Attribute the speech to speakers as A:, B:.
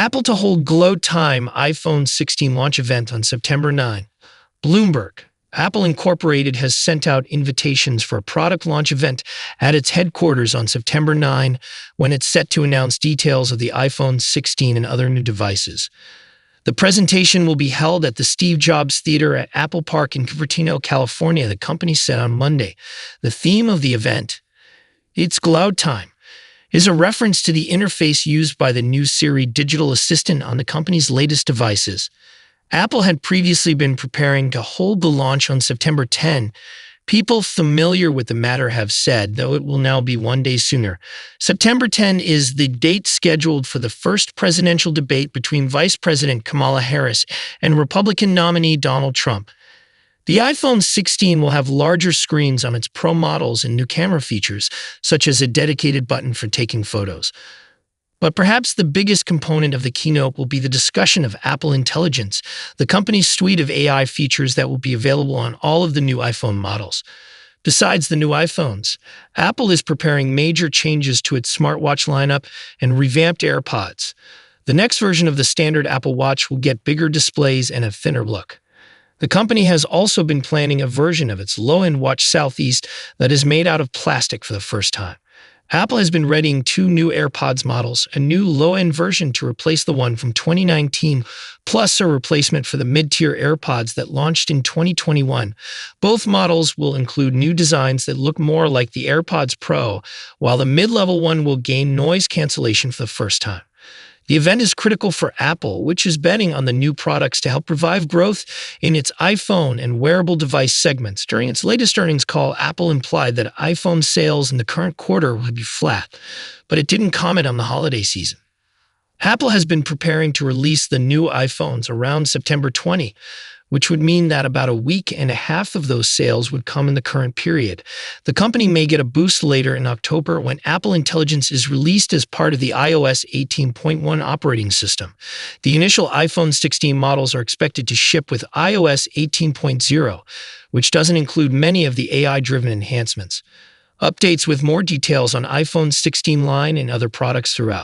A: Apple to hold Glowtime iPhone 16 launch event on September 9. Bloomberg. Apple Incorporated has sent out invitations for a product launch event at its headquarters on September 9, when it's set to announce details of the iPhone 16 and other new devices. The presentation will be held at the Steve Jobs Theater at Apple Park in Cupertino, California, the company said on Monday. The theme of the event, it's Glowtime, is a reference to the interface used by the new Siri digital assistant on the company's latest devices. Apple had previously been preparing to hold the launch on September 10. People familiar with the matter have said, though it will now be one day sooner. September 10 is the date scheduled for the first presidential debate between Vice President Kamala Harris and Republican nominee Donald Trump. The iPhone 16 will have larger screens on its Pro models and new camera features, such as a dedicated button for taking photos. But perhaps the biggest component of the keynote will be the discussion of Apple Intelligence, the company's suite of AI features that will be available on all of the new iPhone models. Besides the new iPhones, Apple is preparing major changes to its smartwatch lineup and revamped AirPods. The next version of the standard Apple Watch will get bigger displays and a thinner look. The company has also been planning a version of its low-end watch Southeast that is made out of plastic for the first time. Apple has been readying two new AirPods models, a new low-end version to replace the one from 2019, plus a replacement for the mid-tier AirPods that launched in 2021. Both models will include new designs that look more like the AirPods Pro, while the mid-level one will gain noise cancellation for the first time. The event is critical for Apple, which is betting on the new products to help revive growth in its iPhone and wearable device segments. During its latest earnings call, Apple implied that iPhone sales in the current quarter would be flat, but it didn't comment on the holiday season. Apple has been preparing to release the new iPhones around September 20, which would mean that about a week and a half of those sales would come in the current period. The company may get a boost later in October when Apple Intelligence is released as part of the iOS 18.1 operating system. The initial iPhone 16 models are expected to ship with iOS 18.0, which doesn't include many of the AI-driven enhancements. Updates with more details on iPhone 16 line and other products throughout.